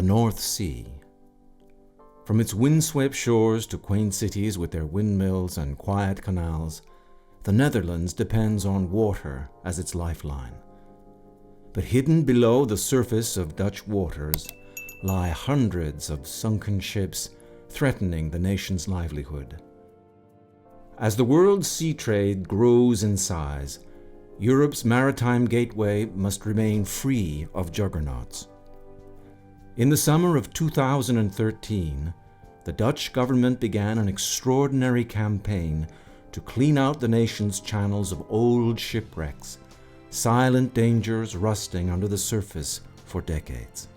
the North Sea. From its windswept shores to quaint cities with their windmills and quiet canals, the Netherlands depends on water as its lifeline. But hidden below the surface of Dutch waters lie hundreds of sunken ships threatening the nation's livelihood. As the world's sea trade grows in size, Europe's maritime gateway must remain free of juggernauts. In the summer of 2013, the Dutch government began an extraordinary campaign to clean out the nation's channels of old shipwrecks, silent dangers rusting under the surface for decades.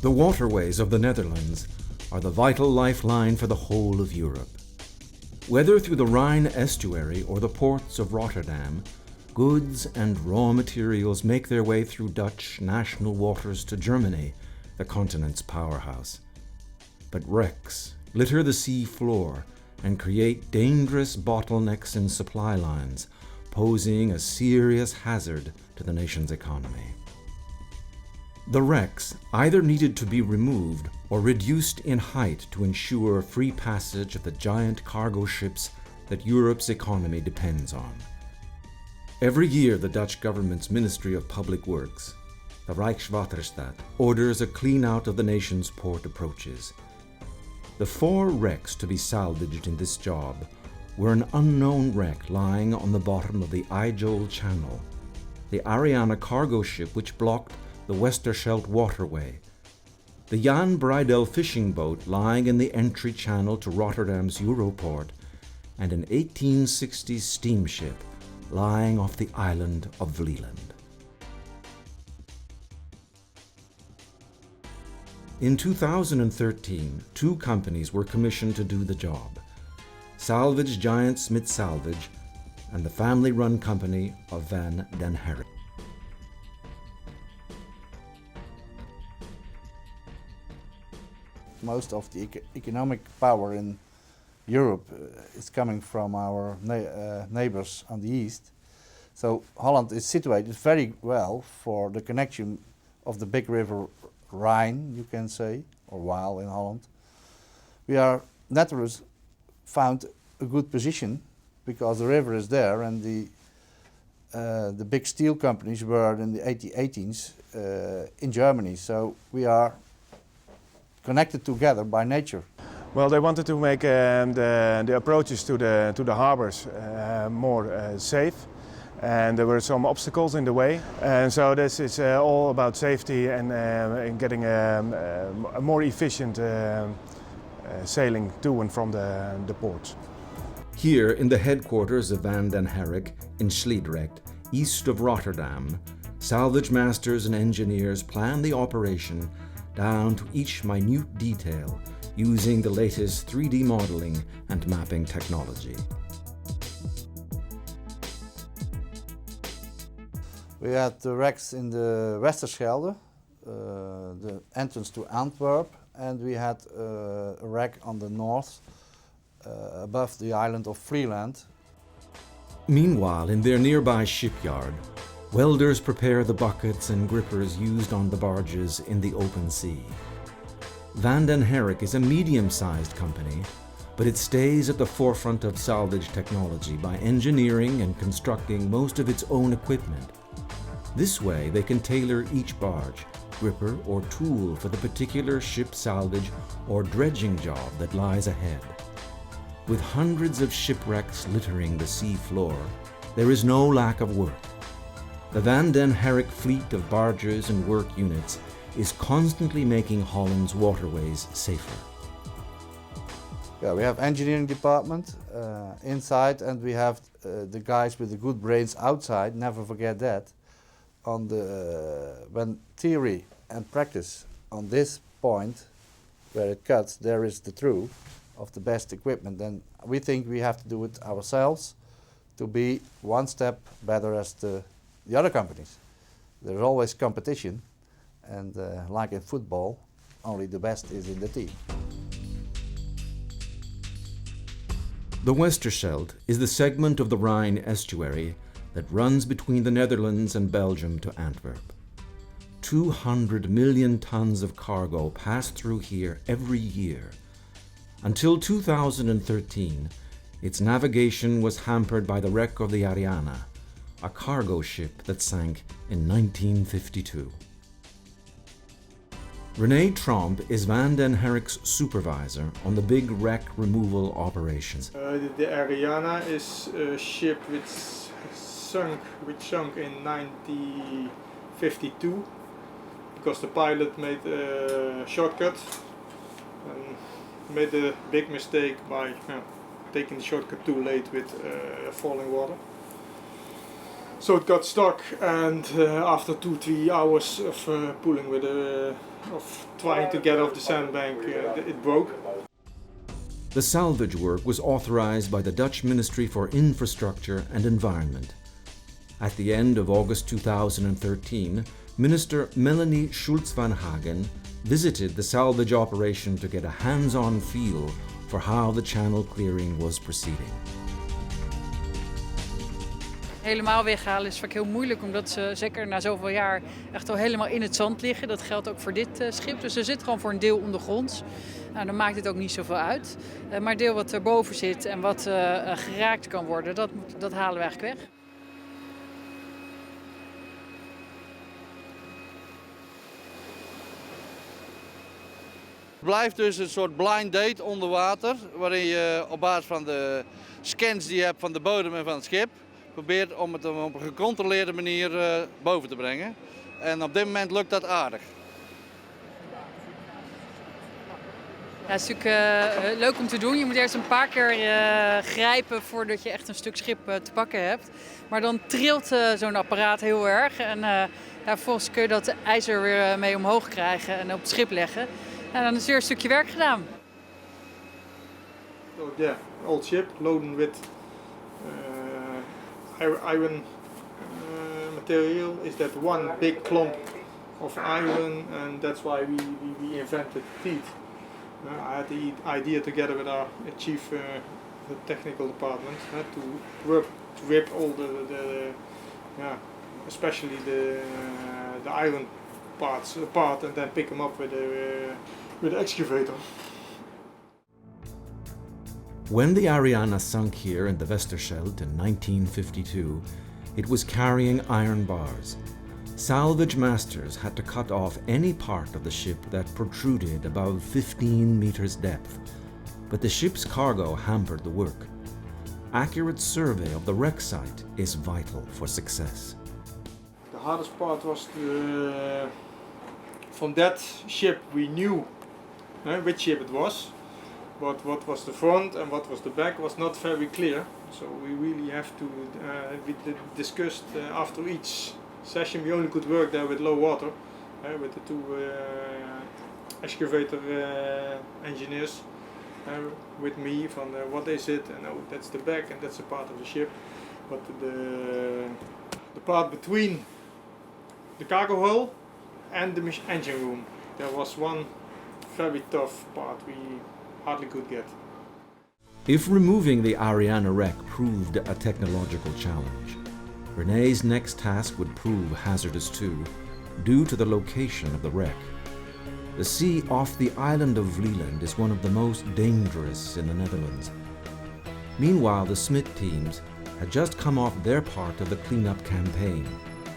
The waterways of the Netherlands are the vital lifeline for the whole of Europe. Whether through the Rhine estuary or the ports of Rotterdam, goods and raw materials make their way through Dutch national waters to Germany, the continent's powerhouse. But wrecks litter the sea floor and create dangerous bottlenecks in supply lines, posing a serious hazard to the nation's economy. The wrecks either needed to be removed or reduced in height to ensure free passage of the giant cargo ships that Europe's economy depends on. Every year, the Dutch government's Ministry of Public Works, the Rijkswaterstaat, orders a clean-out of the nation's port approaches. The 4 wrecks to be salvaged in this job were an unknown wreck lying on the bottom of the IJgeul Channel, the Ariana cargo ship which blocked the Westerschelde waterway, the Jan Breydel fishing boat lying in the entry channel to Rotterdam's Europort, and an 1860s steamship lying off the island of Vlieland. In 2013, 2 companies were commissioned to do the job: salvage giant Smit Salvage and the family-run company of Van den Herik. Most of the economic power in Europe is coming from our neighbors on the east. So Holland is situated very well for the connection of the big river Rhine, you can say, or Waal in Holland. We are naturally found a good position because the river is there, and the big steel companies were in the 1880s in Germany. So we are connected together by nature. Well, they wanted to make the approaches to the harbors more safe, and there were some obstacles in the way. And so this is all about safety and getting a more efficient sailing to and from the ports. Here in the headquarters of Van den Herik in Sliedrecht, east of Rotterdam, salvage masters and engineers plan the operation down to each minute detail using the latest 3D modeling and mapping technology. We had the wrecks in the Westerschelde, the entrance to Antwerp, and we had a wreck on the north above the island of Vlieland. Meanwhile, in their nearby shipyard, welders prepare the buckets and grippers used on the barges in the open sea. Van den Herik is a medium-sized company, but it stays at the forefront of salvage technology by engineering and constructing most of its own equipment. This way, they can tailor each barge, gripper, or tool for the particular ship salvage or dredging job that lies ahead. With hundreds of shipwrecks littering the sea floor, there is no lack of work. The Van den Herik fleet of barges and work units is constantly making Holland's waterways safer. Yeah, we have engineering department inside, and we have the guys with the good brains outside. Never forget that. When theory and practice on this point where it cuts, there is the truth of the best equipment. Then we think we have to do it ourselves to be one step better as the other companies. There's always competition, and like in football, only the best is in the team. The Westerschelde is the segment of the Rhine estuary that runs between the Netherlands and Belgium to Antwerp. 200 million tons of cargo pass through here every year. Until 2013, its navigation was hampered by the wreck of the Ariana, a cargo ship that sank in 1952. René Tromp is Van den Herik's supervisor on the big wreck removal operations. The Ariana is a ship which sunk in 1952 because the pilot made a shortcut and made a big mistake by taking the shortcut too late with falling water. So it got stuck, and after 2-3 hours of pulling with of trying to get off the sandbank, it broke. The salvage work was authorized by the Dutch Ministry for Infrastructure and Environment. At the end of August 2013, Minister Melanie Schultz van Hagen visited the salvage operation to get a hands-on feel for how the channel clearing was proceeding. Helemaal weghalen is vaak heel moeilijk, omdat ze zeker na zoveel jaar echt al helemaal in het zand liggen. Dat geldt ook voor dit schip. Dus er zit gewoon voor een deel ondergronds. Nou, dan maakt het ook niet zoveel uit. Maar het deel wat erboven zit en wat geraakt kan worden, dat halen we eigenlijk weg. Het blijft dus een soort blind date onder water, waarin je op basis van de scans die je hebt van de bodem en van het schip probeert om het op een gecontroleerde manier boven te brengen. En op dit moment lukt dat aardig. Ja, het is natuurlijk leuk om te doen. Je moet eerst een paar keer grijpen voordat je echt een stuk schip te pakken hebt. Maar dan trilt zo'n apparaat heel erg. En vervolgens kun je dat ijzer weer mee omhoog krijgen en op het schip leggen. En dan is weer een stukje werk gedaan. So yeah, old ship loaded with iron material is that one big clump of iron, and that's why we invented teeth. I had the idea together with our chief the technical department to rip all the especially the iron parts apart and then pick them up with the excavator. When the Ariana sunk here in the Westerschelde in 1952, it was carrying iron bars. Salvage masters had to cut off any part of the ship that protruded above 15 meters depth, but the ship's cargo hampered the work. Accurate survey of the wreck site is vital for success. The hardest part was from that ship we knew which ship it was, but what was the front and what was the back was not very clear. So we really have to, we discussed after each session. We only could work there with low water, with the two excavator engineers with me from what is it, and oh, that's the back and that's a part of the ship. But the part between the cargo hull and the engine room, there was one very tough part we hardly could get. If removing the Ariana wreck proved a technological challenge, René's next task would prove hazardous too, due to the location of the wreck. The sea off the island of Vlieland is one of the most dangerous in the Netherlands. Meanwhile, the Smit teams had just come off their part of the cleanup campaign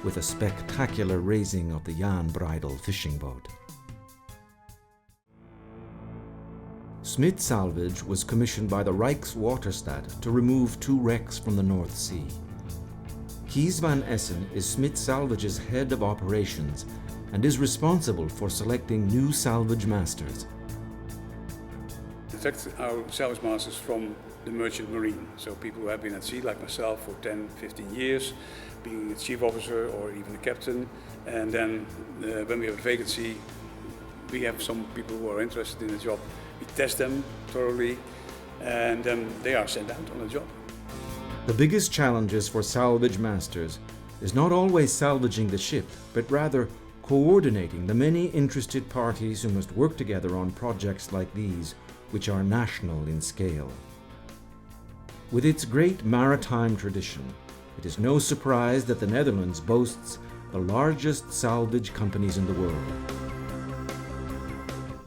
with a spectacular raising of the Jan Breydel fishing boat. Smit Salvage was commissioned by the Rijkswaterstaat to remove 2 wrecks from the North Sea. Kees van Essen is Smit Salvage's head of operations and is responsible for selecting new salvage masters. Select our salvage masters from the merchant marine, so people who have been at sea like myself for 10-15 years, being a chief officer or even a captain, and then when we have a vacancy, we have some people who are interested in the job. We test them thoroughly, and then they are sent out on the job. The biggest challenges for salvage masters is not always salvaging the ship, but rather coordinating the many interested parties who must work together on projects like these, which are national in scale. With its great maritime tradition, it is no surprise that the Netherlands boasts the largest salvage companies in the world.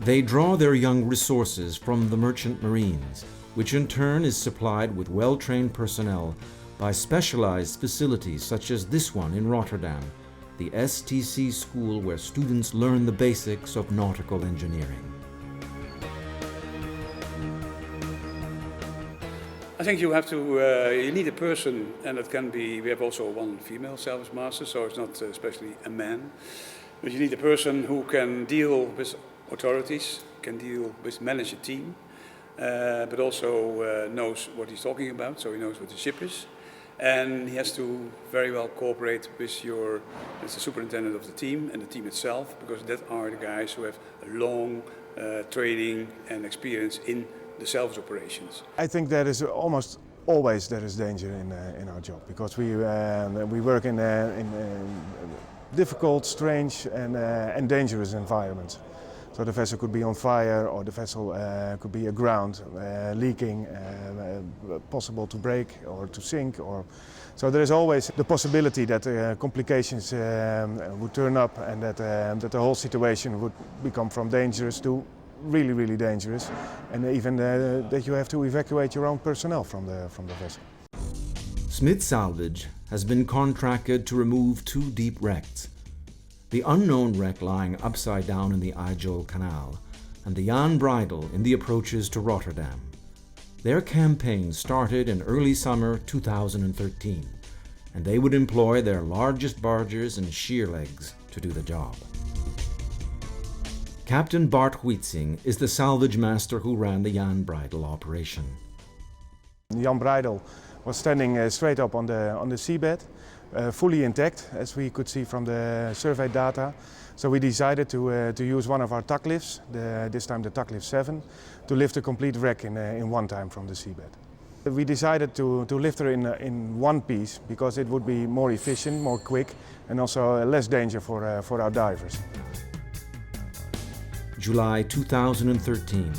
They draw their young resources from the merchant marines, which in turn is supplied with well-trained personnel by specialized facilities such as this one in Rotterdam, the STC school where students learn the basics of nautical engineering. I think you have to, you need a person, and it can be, we have also one female salvage master, so it's not especially a man, but you need a person who can deal with authorities, can deal with, manage a team, but also knows what he's talking about, so he knows what the ship is. And he has to very well cooperate with the superintendent of the team and the team itself, because that are the guys who have a long training and experience in the salvage operations. I think there is almost always there is danger in our job, because we work in difficult, strange and dangerous environments. So the vessel could be on fire, or the vessel could be aground, leaking, possible to break or to sink. So there is always the possibility that complications would turn up, and that the whole situation would become from dangerous to really, really dangerous, and even that you have to evacuate your own personnel from the vessel. Smit Salvage has been contracted to remove 2 deep wrecks: the unknown wreck lying upside down in the IJgeul Canal, and the Jan Breydel in the approaches to Rotterdam. Their campaign started in early summer 2013, and they would employ their largest barges and sheerlegs to do the job. Captain Bart Huitzing is the salvage master who ran the Jan Breydel operation. Jan Breydel was standing straight up on the seabed, fully intact, as we could see from the survey data. So we decided to use one of our tuck lifts, this time the tuck lift 7, to lift a complete wreck in one time from the seabed. We decided to lift her in one piece, because it would be more efficient, more quick, and also less danger for our divers. July 2013.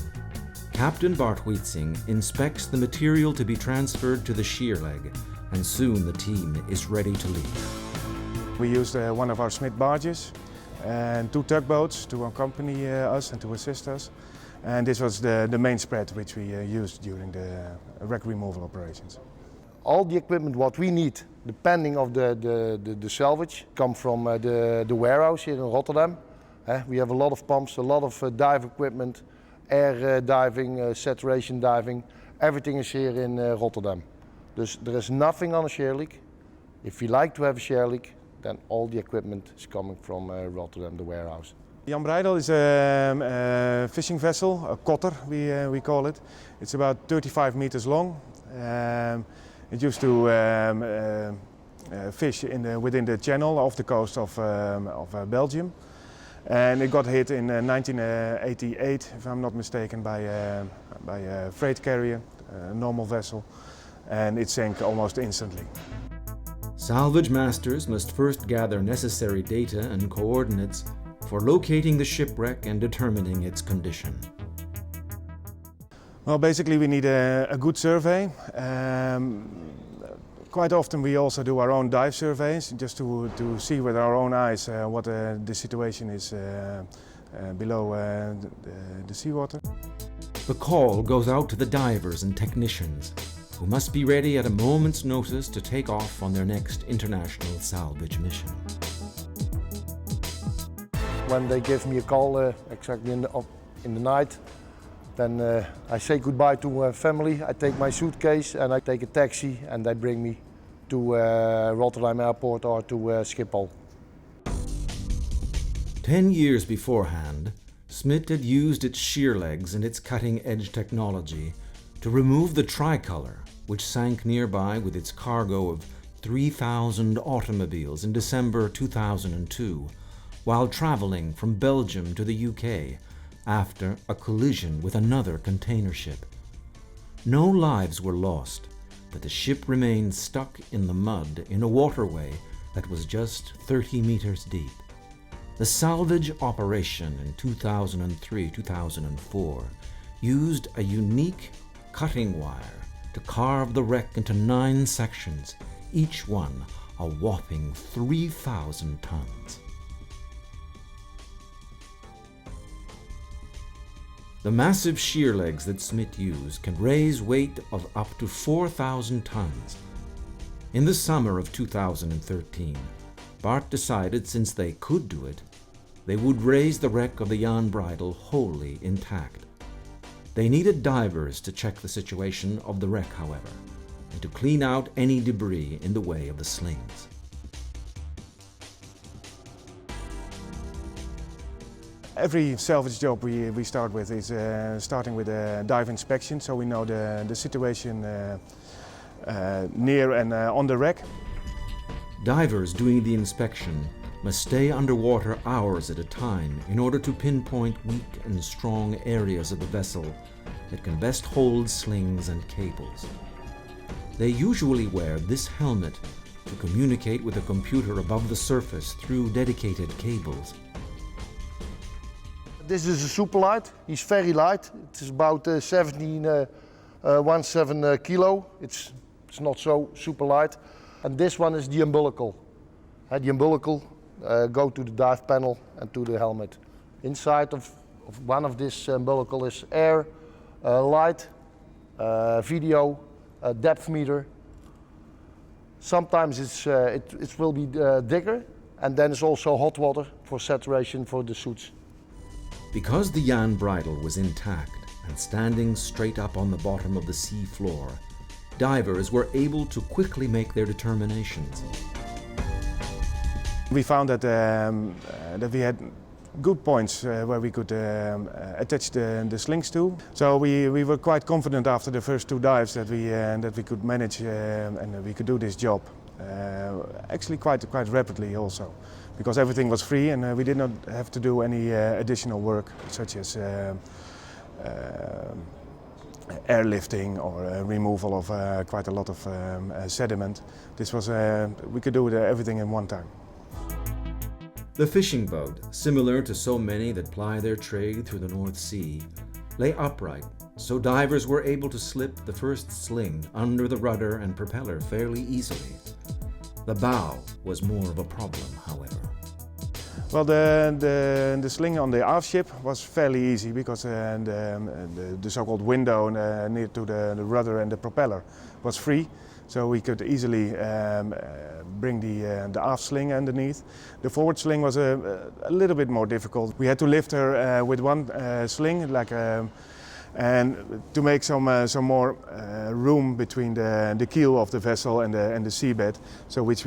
Captain Bart Huitzing inspects the material to be transferred to the sheerleg, and soon the team is ready to leave. We used one of our Smit barges and 2 tugboats to accompany us and to assist us. And this was the main spread which we used during the wreck removal operations. All the equipment what we need, depending of the salvage, come from the warehouse here in Rotterdam. We have a lot of pumps, a lot of dive equipment, air diving, saturation diving. Everything is here in Rotterdam. There is nothing on a sheerleg. If you like to have a sheerleg, then all the equipment is coming from Rotterdam, the warehouse. Jan Breydel is a fishing vessel, a kotter we call it. It's about 35 meters long. It used to fish within the channel off the coast of Belgium. And it got hit in 1988, if I'm not mistaken, by a freight carrier, a normal vessel, and it sank almost instantly. Salvage masters must first gather necessary data and coordinates for locating the shipwreck and determining its condition. Well, basically we need a good survey. Quite often we also do our own dive surveys, just to see with our own eyes what the situation is below the seawater. The call goes out to the divers and technicians, who must be ready at a moment's notice to take off on their next international salvage mission. When they give me a call exactly in the night, then I say goodbye to family. I take my suitcase and I take a taxi, and they bring me to Rotterdam Airport or to Schiphol. 10 years beforehand, Smit had used its sheerlegs and its cutting-edge technology to remove the Tricolor, which sank nearby with its cargo of 3,000 automobiles in December 2002, while traveling from Belgium to the UK after a collision with another container ship. No lives were lost, but the ship remained stuck in the mud in a waterway that was just 30 meters deep. The salvage operation in 2003-2004 used a unique cutting wire to carve the wreck into 9 sections, each one a whopping 3,000 tons. The massive sheer legs that Smit used can raise weight of up to 4,000 tons. In the summer of 2013, Bart decided since they could do it, they would raise the wreck of the Jan Breydel wholly intact. They needed divers to check the situation of the wreck, however, and to clean out any debris in the way of the slings. Every salvage job we start with is starting with a dive inspection, so we know the situation near and on the wreck. Divers doing the inspection must stay underwater hours at a time in order to pinpoint weak and strong areas of the vessel that can best hold slings and cables. They usually wear this helmet to communicate with a computer above the surface through dedicated cables. This is a super light. He's very light. It's about 17 kilo. It's not so super light. And this one is the umbilical. The umbilical go to the dive panel and to the helmet. Inside of one of this umbilical is air, light, video, depth meter. Sometimes it will be digger, and then it's also hot water for saturation for the suits. Because the Jan Breydel was intact and standing straight up on the bottom of the sea floor, divers were able to quickly make their determinations. We found that we had good points where we could attach the slings to. So we were quite confident after the first 2 dives that we could manage and we could do this job. Actually quite rapidly also, because everything was free and we did not have to do any additional work such as airlifting or removal of quite a lot of sediment. This was we could do everything in one time. The fishing boat, similar to so many that ply their trade through the North Sea, lay upright, so divers were able to slip the first sling under the rudder and propeller fairly easily. The bow was more of a problem, however. Well, the sling on the aft ship was fairly easy because the so-called window near to the rudder and the propeller was free, so we could easily bring the aft sling underneath. The forward sling was a little bit more difficult. We had to lift her with one sling, and to make some more room between the keel of the vessel and the seabed, so which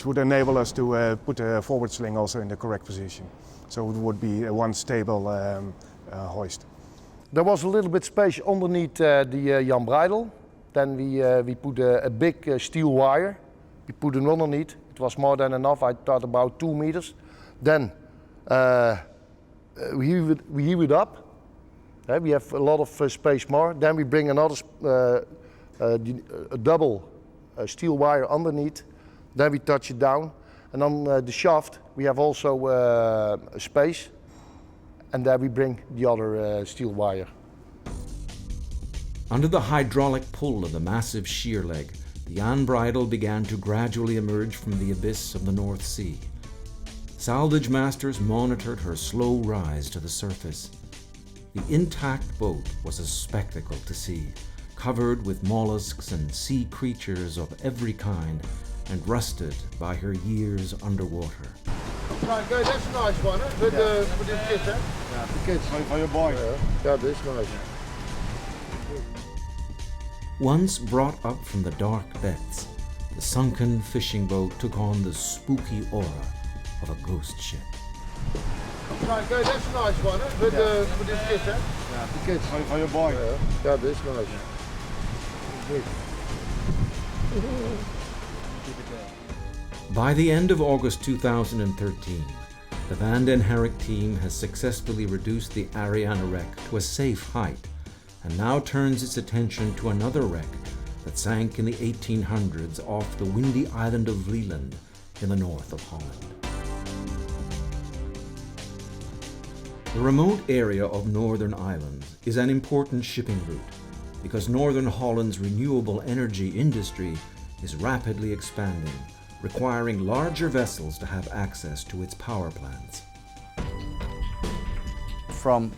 would enable us to put a forward sling also in the correct position. So it would be one stable hoist. There was a little bit space underneath the Jan Breydel. Then we put a big steel wire. We put it underneath. It was more than enough. I thought about 2 meters. Then we heave it up. We have a lot of space more. Then we bring another a double steel wire underneath. Then we touch it down. And on the shaft we have also a space. And then we bring the other steel wire. Under the hydraulic pull of the massive sheer leg, the Jan Breydel began to gradually emerge from the abyss of the North Sea. Salvage masters monitored her slow rise to the surface. The intact boat was a spectacle to see, covered with mollusks and sea creatures of every kind, and rusted by her years underwater. Right, good. That's a nice one, for the kids, eh? Yeah, the kids, for your boy. Yeah, that's nice. Once brought up from the dark depths, the sunken fishing boat took on the spooky aura of a ghost ship. Right, good. That's a nice one, for the kids, eh? Yeah, the kids, for your boy. Yeah, that's nice. By the end of August 2013, the Van den Herik team has successfully reduced the Ariana wreck to a safe height and now turns its attention to another wreck that sank in the 1800s off the windy island of Vlieland in the north of Holland. The remote area of Northern Ireland is an important shipping route because Northern Holland's renewable energy industry is rapidly expanding, requiring larger vessels to have access to its power plants. From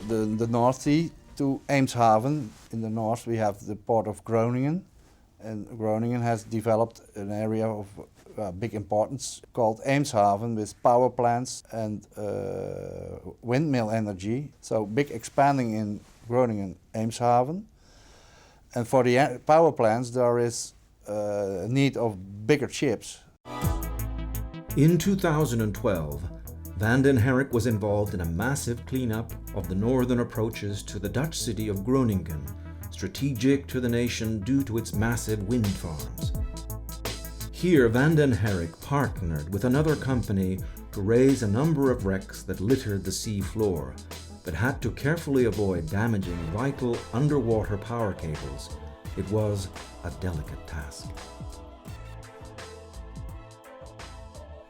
the North Sea to Eemshaven in the north, we have the port of Groningen. And Groningen has developed an area of big importance called Eemshaven with power plants and windmill energy. So big expanding in Groningen, Eemshaven. And for the power plants there is a need of bigger ships. In 2012, Van den Herik was involved in a massive cleanup of the northern approaches to the Dutch city of Groningen, strategic to the nation due to its massive wind farms. Here, Van den Herik partnered with another company to raise a number of wrecks that littered the sea floor, but had to carefully avoid damaging vital underwater power cables. It was a delicate task.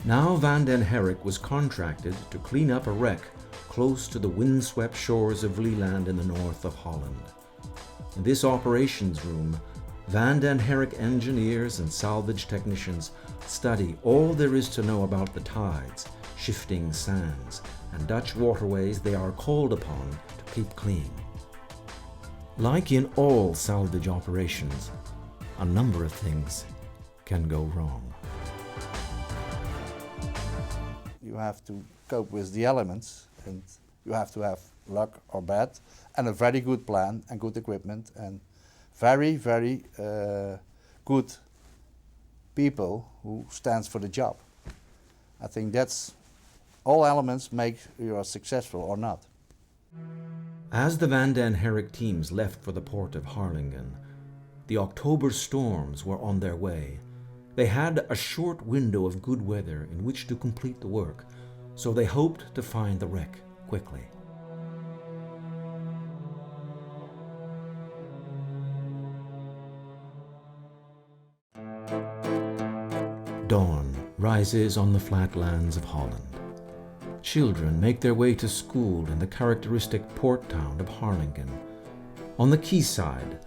Now Van den Herik was contracted to clean up a wreck close to the windswept shores of Vlieland in the north of Holland. In this operations room, Van den Herik engineers and salvage technicians study all there is to know about the tides, shifting sands, and Dutch waterways they are called upon to keep clean. Like in all salvage operations, a number of things can go wrong. You have to cope with the elements, and you have to have luck or bad, and a very good plan and good equipment and very, very good people who stands for the job. I think that's all elements make you successful or not. As the Van den Herik teams left for the port of Harlingen, the October storms were on their way. They had a short window of good weather in which to complete the work, so they hoped to find the wreck quickly. Dawn rises on the flat lands of Holland. Children make their way to school in the characteristic port town of Harlingen. On the quayside,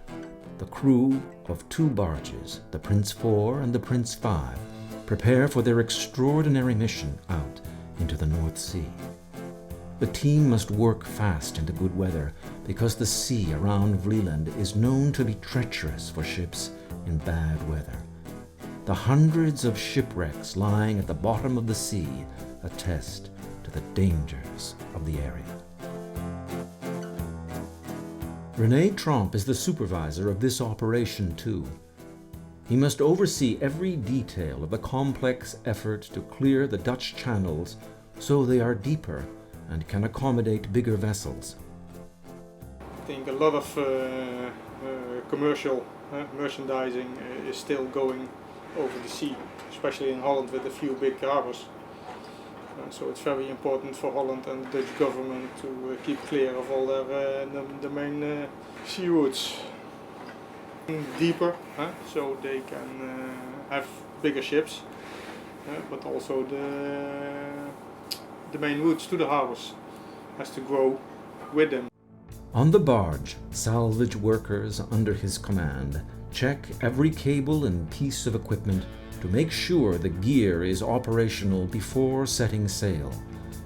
the crew of two barges, the Prins 4 and the Prins 5, prepare for their extraordinary mission out into the North Sea. The team must work fast into good weather because the sea around Vlieland is known to be treacherous for ships in bad weather. The hundreds of shipwrecks lying at the bottom of the sea attest to the dangers of the area. René Tromp is the supervisor of this operation too. He must oversee every detail of the complex effort to clear the Dutch channels so they are deeper and can accommodate bigger vessels. I think a lot of commercial merchandising is still going over the sea, especially in Holland with a few big carves. So it's very important for Holland and the Dutch government to keep clear of all their the main sea routes. Deeper, so they can have bigger ships, but also the main routes to the harbors has to grow with them. On the barge, salvage workers under his command check every cable and piece of equipment to make sure the gear is operational before setting sail.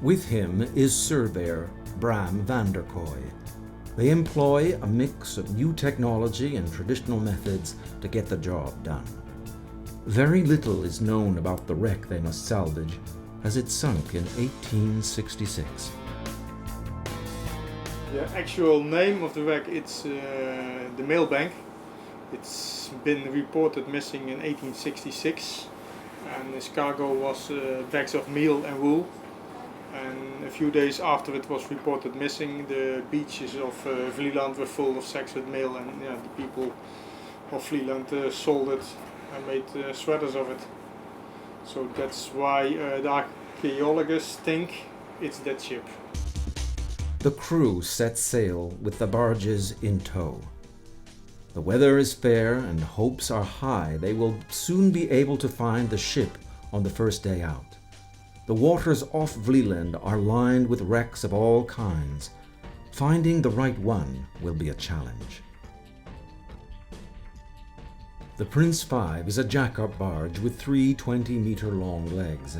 With him is surveyor Bram van der Kooi. They employ a mix of new technology and traditional methods to get the job done. Very little is known about the wreck they must salvage, as it sunk in 1866. The actual name of the wreck it's the Milbank. It's been reported missing in 1866, and its cargo was bags of meal and wool. And a few days after it was reported missing, the beaches of Vlieland were full of sacks with meal, and the people of Vlieland sold it and made sweaters of it. So that's why the archaeologists think it's that ship. The crew set sail with the barges in tow. The weather is fair and hopes are high they will soon be able to find the ship on the first day out. The waters off Vlieland are lined with wrecks of all kinds. Finding the right one will be a challenge. The Prins 5 is a jack-up barge with 3 20-meter long legs.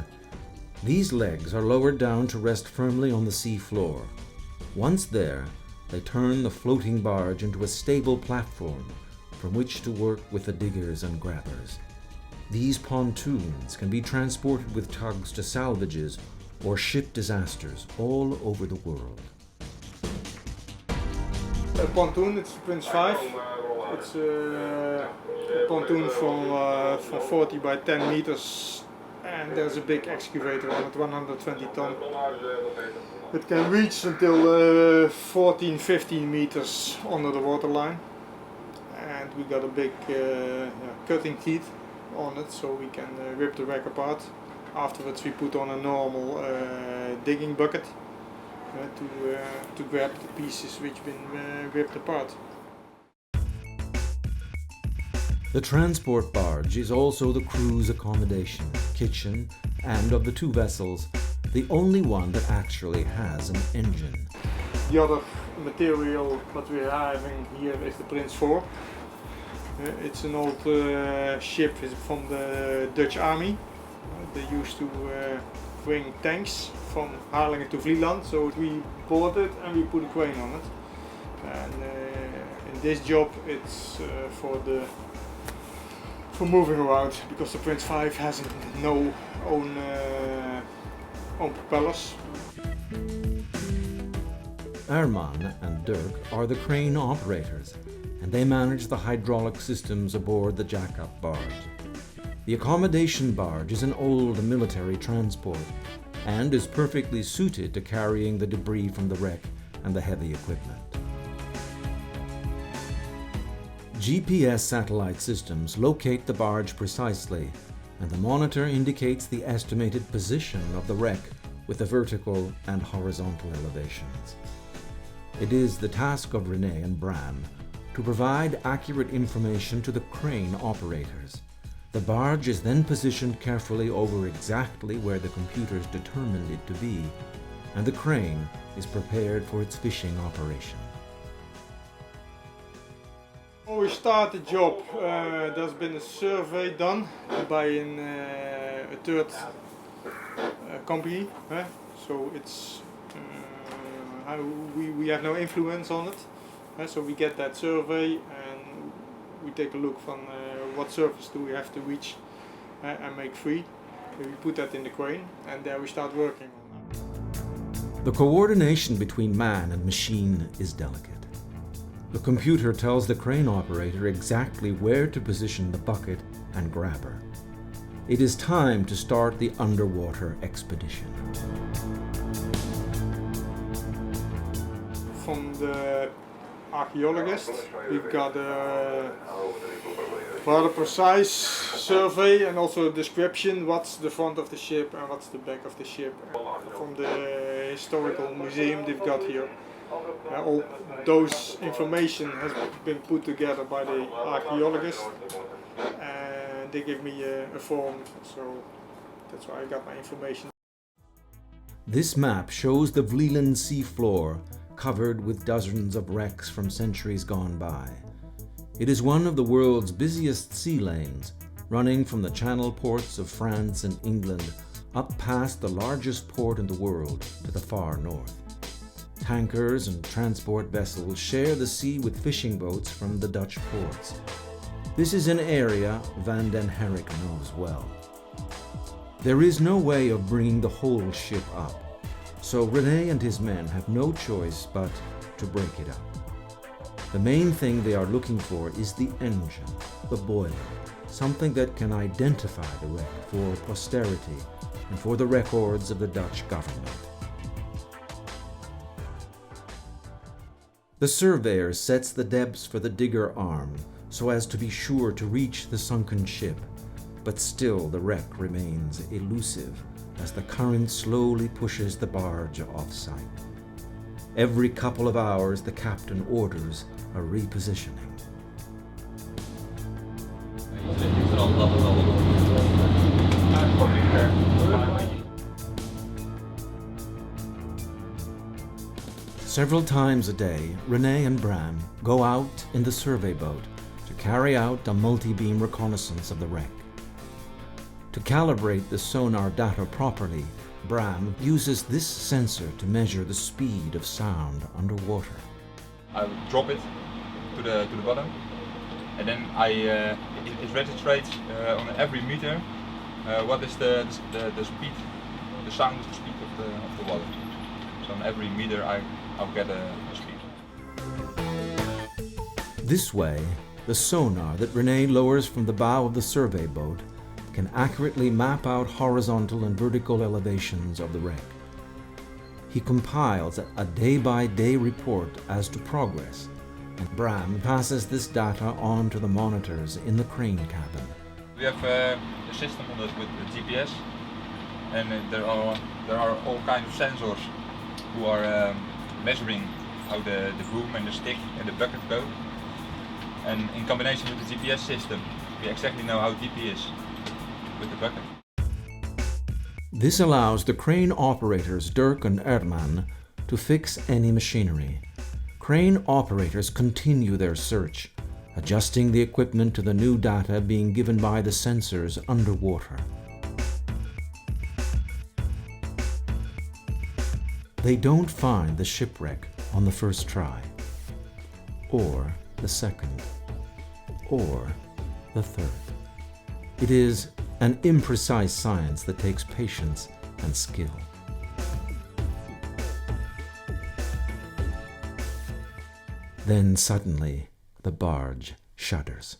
These legs are lowered down to rest firmly on the sea floor. Once there, they turn the floating barge into a stable platform from which to work with the diggers and grabbers. These pontoons can be transported with tugs to salvages or ship disasters all over the world. A pontoon, it's Prins 5. It's a pontoon from 40 by 10 meters, and there's a big excavator on it, 120 ton. It can reach until 14-15 meters under the waterline, and we got a big cutting teeth on it, so we can rip the wreck apart. Afterwards we put on a normal digging bucket to grab the pieces which been ripped apart. The transport barge is also the crew's accommodation, kitchen, and of the 2 vessels, the only one that actually has an engine. The other material that we're having here is the Prins 4. It's an old ship from the Dutch army. They used to bring tanks from Harlingen to Vlieland, so we bought it and we put a crane on it. And in this job it's for moving around, because the Prins 5 has no own propellers. Herman and Dirk are the crane operators, and they manage the hydraulic systems aboard the jack-up barge. The accommodation barge is an old military transport and is perfectly suited to carrying the debris from the wreck and the heavy equipment. GPS satellite systems locate the barge precisely, and the monitor indicates the estimated position of the wreck with the vertical and horizontal elevations. It is the task of Rhine and Bram to provide accurate information to the crane operators. The barge is then positioned carefully over exactly where the computers determined it to be, and the crane is prepared for its fishing operation. When we start the job, there's been a survey done by a third company, so it's we have no influence on it. So we get that survey and we take a look from what surface do we have to reach and make free. We put that in the crane and there we start working on that. The coordination between man and machine is delicate. The computer tells the crane operator exactly where to position the bucket and grabber. It is time to start the underwater expedition. From the archaeologist, we've got a rather precise survey and also a description what's the front of the ship and what's the back of the ship. From the historical museum they've got here. All those information has been put together by the archaeologist, and they give me a form, so that's why I got my information. This map shows the Vlieland sea floor covered with dozens of wrecks from centuries gone by. It is one of the world's busiest sea lanes, running from the channel ports of France and England up past the largest port in the world to the far north. Tankers and transport vessels share the sea with fishing boats from the Dutch ports. This is an area Van den Herik knows well. There is no way of bringing the whole ship up, so Rene and his men have no choice but to break it up. The main thing they are looking for is the engine, the boiler, something that can identify the wreck for posterity and for the records of the Dutch government. The surveyor sets the depths for the digger arm so as to be sure to reach the sunken ship, but still the wreck remains elusive as the current slowly pushes the barge off sight. Every couple of hours the captain orders a repositioning. Several times a day, Rene and Bram go out in the survey boat to carry out a multi-beam reconnaissance of the wreck. To calibrate the sonar data properly, Bram uses this sensor to measure the speed of sound underwater. I drop it to the bottom, and then it registrates on every meter what is the speed, the sound is the speed of the water. So on every meter I'll get a speed. This way, the sonar that Rene lowers from the bow of the survey boat can accurately map out horizontal and vertical elevations of the wreck. He compiles a day-by-day report as to progress, and Bram passes this data on to the monitors in the crane cabin. We have a system on it with the GPS, and there are all kinds of sensors who are measuring how the boom and the stick and the bucket go. And in combination with the GPS system, we exactly know how deep he is with the bucket. This allows the crane operators Dirk and Herman to fix any machinery. Crane operators continue their search, adjusting the equipment to the new data being given by the sensors underwater. They don't find the shipwreck on the first try, or the second, or the third. It is an imprecise science that takes patience and skill. Then suddenly, the barge shudders.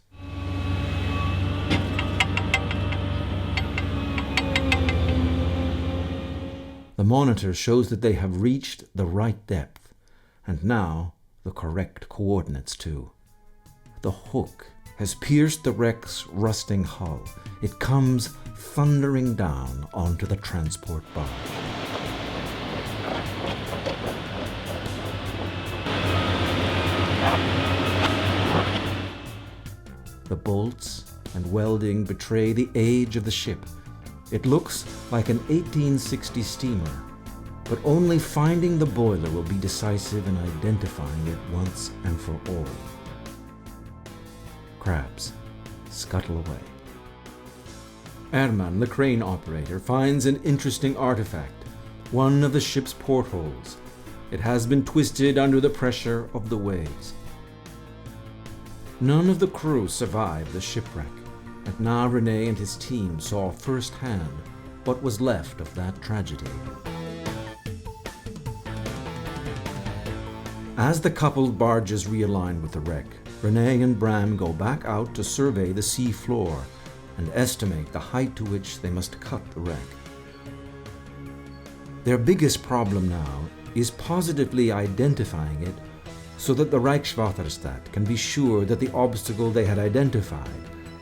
The monitor shows that they have reached the right depth, and now the correct coordinates too. The hook has pierced the wreck's rusting hull. It comes thundering down onto the transport barge. The bolts and welding betray the age of the ship. It looks like an 1860 steamer, but only finding the boiler will be decisive in identifying it once and for all. Crabs scuttle away. Herman, the crane operator, finds an interesting artifact, one of the ship's portholes. It has been twisted under the pressure of the waves. None of the crew survived the shipwreck, and now Rene and his team saw firsthand what was left of that tragedy. As the coupled barges realign with the wreck, Rene and Bram go back out to survey the sea floor and estimate the height to which they must cut the wreck. Their biggest problem now is positively identifying it so that the Rijkswaterstaat can be sure that the obstacle they had identified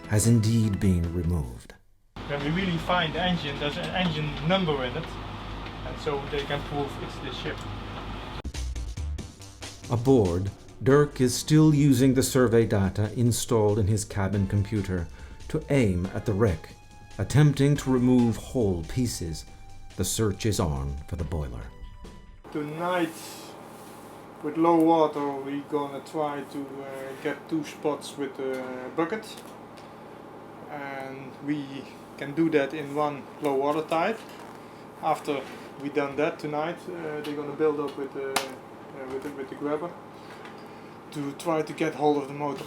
has indeed been removed. When we really find the engine, there's an engine number in it, and so they can prove it's the ship. Aboard, Dirk is still using the survey data installed in his cabin computer to aim at the wreck, attempting to remove whole pieces. The search is on for the boiler. Tonight, with low water, we're gonna try to get 2 spots with a bucket, and we can do that in one low water tide. After we done that tonight, they're gonna build up with the grabber to try to get hold of the motor.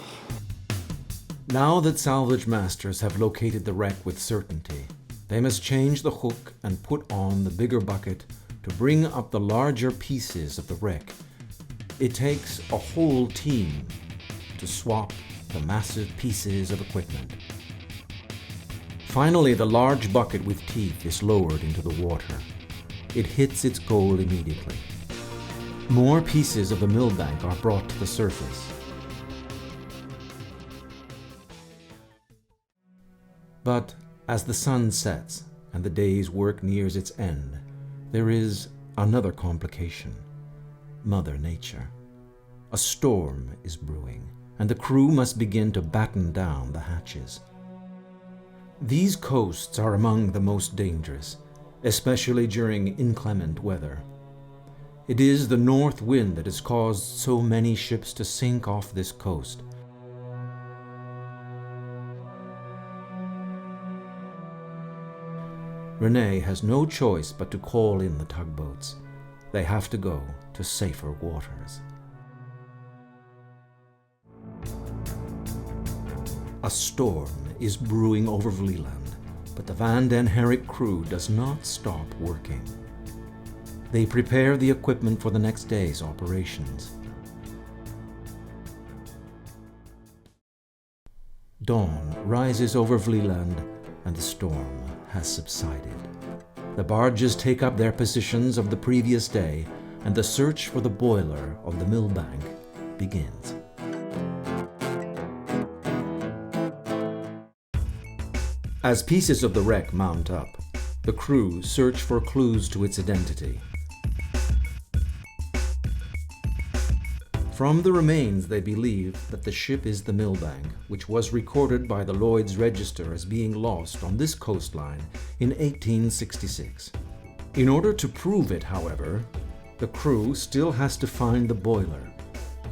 Now that salvage masters have located the wreck with certainty, they must change the hook and put on the bigger bucket to bring up the larger pieces of the wreck. It takes a whole team to swap the massive pieces of equipment. Finally, the large bucket with teeth is lowered into the water. It hits its goal immediately. More pieces of the Milbank are brought to the surface. But as the sun sets and the day's work nears its end, there is another complication: Mother Nature. A storm is brewing, and the crew must begin to batten down the hatches. These coasts are among the most dangerous, especially during inclement weather. It is the north wind that has caused so many ships to sink off this coast. Rhine has no choice but to call in the tugboats. They have to go to safer waters. A storm is brewing over Vlieland, but the Van den Herik crew does not stop working. They prepare the equipment for the next day's operations. Dawn rises over Vlieland and the storm has subsided. The barges take up their positions of the previous day and the search for the boiler of the Milbank begins. As pieces of the wreck mount up, the crew search for clues to its identity. From the remains, they believe that the ship is the Milbank, which was recorded by the Lloyd's Register as being lost on this coastline in 1866. In order to prove it, however, the crew still has to find the boiler,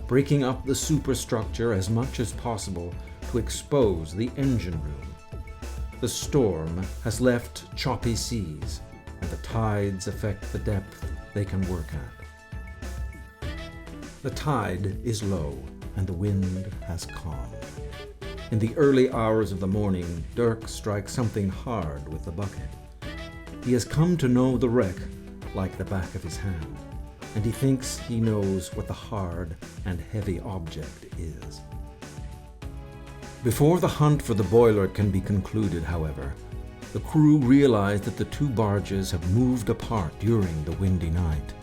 breaking up the superstructure as much as possible to expose the engine room. The storm has left choppy seas, and the tides affect the depth they can work at. The tide is low, and the wind has calmed. In the early hours of the morning, Dirk strikes something hard with the bucket. He has come to know the wreck like the back of his hand, and he thinks he knows what the hard and heavy object is. Before the hunt for the boiler can be concluded, however, the crew realize that the two barges have moved apart during the windy night.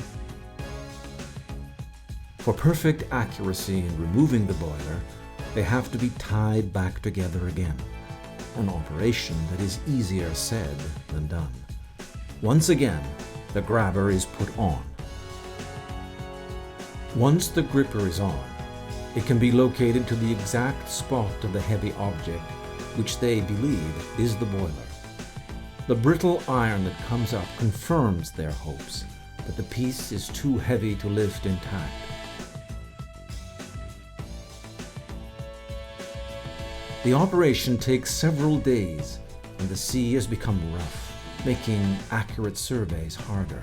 For perfect accuracy in removing the boiler, they have to be tied back together again, an operation that is easier said than done. Once again, the grabber is put on. Once the gripper is on, it can be located to the exact spot of the heavy object, which they believe is the boiler. The brittle iron that comes up confirms their hopes that the piece is too heavy to lift intact. The operation takes several days, and the sea has become rough, making accurate surveys harder.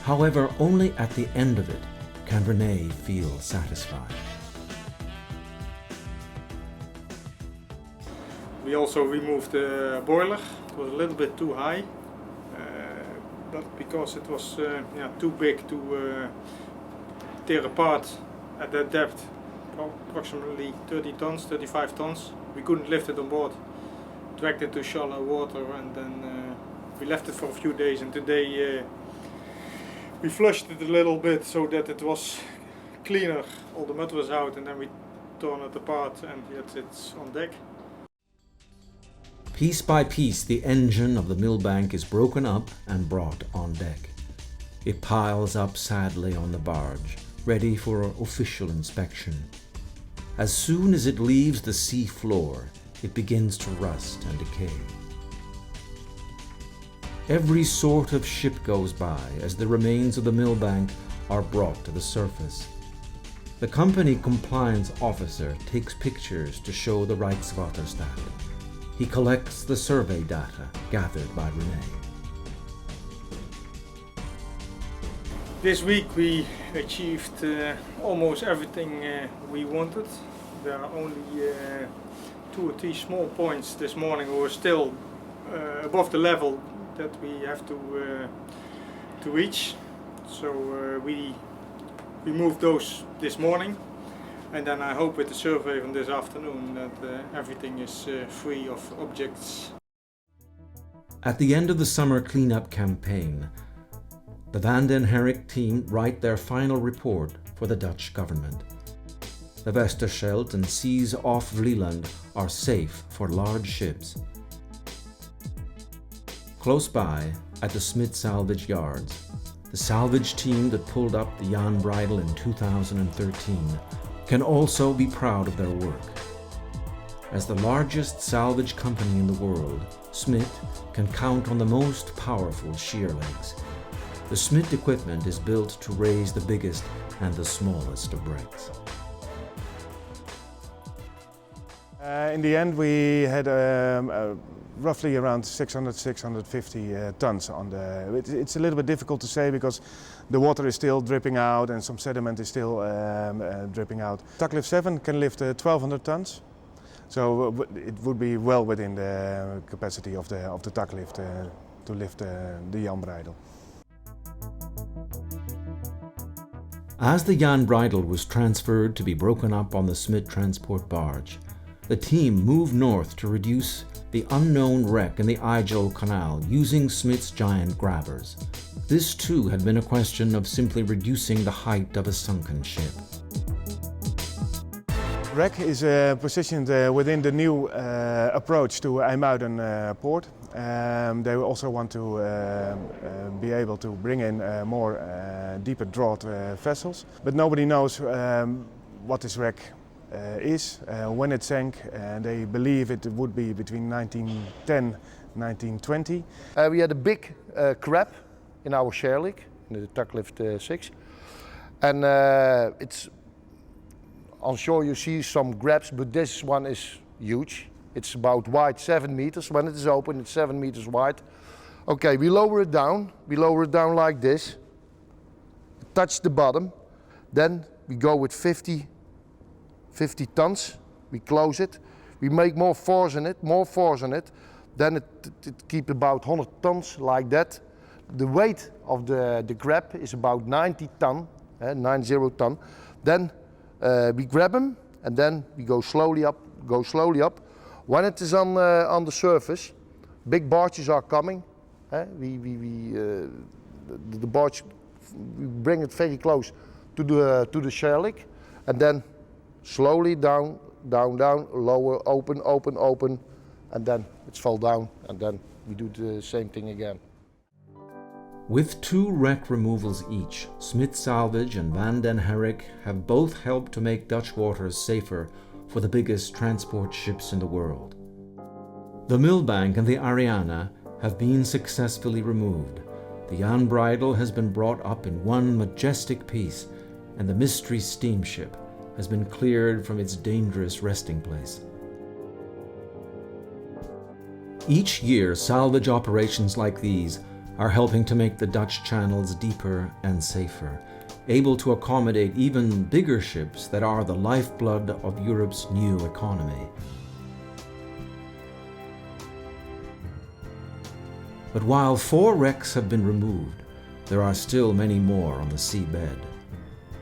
However, only at the end of it can Rhine feel satisfied. We also removed the boiler. It was a little bit too high, but because it was too big to tear apart at that depth, approximately 30 tons, 35 tons, we couldn't lift it on board. Dragged it to shallow water, and then we left it for a few days, and today we flushed it a little bit so that it was cleaner. All the mud was out, and then we torn it apart, and yet it's on deck. Piece by piece, the engine of the Milbank is broken up and brought on deck. It piles up sadly on the barge, ready for official inspection. As soon as it leaves the sea floor, it begins to rust and decay. Every sort of ship goes by as the remains of the Milbank are brought to the surface. The company compliance officer takes pictures to show the Rijkswaterstaat. He collects the survey data gathered by Rhine. This week we achieved almost everything we wanted. There are only 2 or 3 small points this morning who are still above the level that we have to reach. So we moved those this morning, and then I hope with the survey from this afternoon that everything is free of objects. At the end of the summer cleanup campaign, the Van den Herik team write their final report for the Dutch government. The Westerschelde and seas off Vlieland are safe for large ships. Close by, at the Smit Salvage yards, the salvage team that pulled up the Jan Breydel in 2013 can also be proud of their work. As the largest salvage company in the world, Smit can count on the most powerful sheerlegs. the Smit equipment is built to raise the biggest and the smallest of wrecks. In the end, we had roughly around 600-650 tons on the. It's a little bit difficult to say because the water is still dripping out and some sediment is still dripping out. Tucklift 7 can lift 1,200 tons, so it would be well within the capacity of the tucklift to lift the Jan Breydel. As the Jan Breydel was transferred to be broken up on the Smit transport barge, the team moved north to reduce the unknown wreck in the IJgeul canal using Smit's giant grabbers. This too had been a question of simply reducing the height of a sunken ship. Wreck is positioned within the new approach to IJmuiden port. They also want to be able to bring in more deeper draught vessels, but nobody knows what this wreck is, when it sank. They believe it would be between 1910 and 1920. We had a big crab in our sheerleg, in the Tucklift 6, and it's on shore you see some grabs, but this one is huge. It's about wide 7 meters. When it is open, it's 7 meters wide. Okay, we lower it down. We lower it down like this, touch the bottom, then we go with 50 tons, we close it, we make more force in it, then it keeps about 100 tons like that. The weight of the grab is about 90 ton, 90 ton. Then we grab them and then we go slowly up. When it is on the surface, big barges are coming. The barge, we bring it very close to the sheerleg, and then slowly down, lower, open, and then it's fall down, and then we do the same thing again. With 2 wreck removals each, Smit Salvage and Van den Herik have both helped to make Dutch waters safer for the biggest transport ships in the world. The Milbank and the Ariana have been successfully removed. The Yan Bridal has been brought up in one majestic piece, and the mystery steamship has been cleared from its dangerous resting place. Each year, salvage operations like these are helping to make the Dutch channels deeper and safer, able to accommodate even bigger ships that are the lifeblood of Europe's new economy. But while 4 wrecks have been removed, there are still many more on the seabed.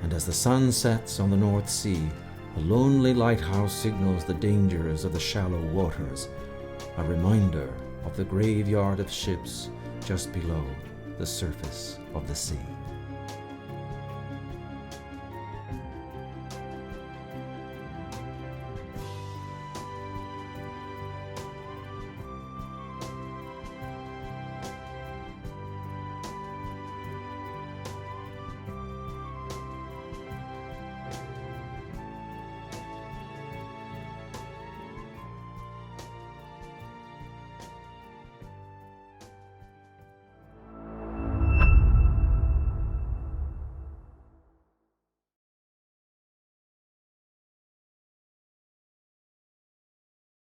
And as the sun sets on the North Sea, a lonely lighthouse signals the dangers of the shallow waters, a reminder of the graveyard of ships just below the surface of the sea.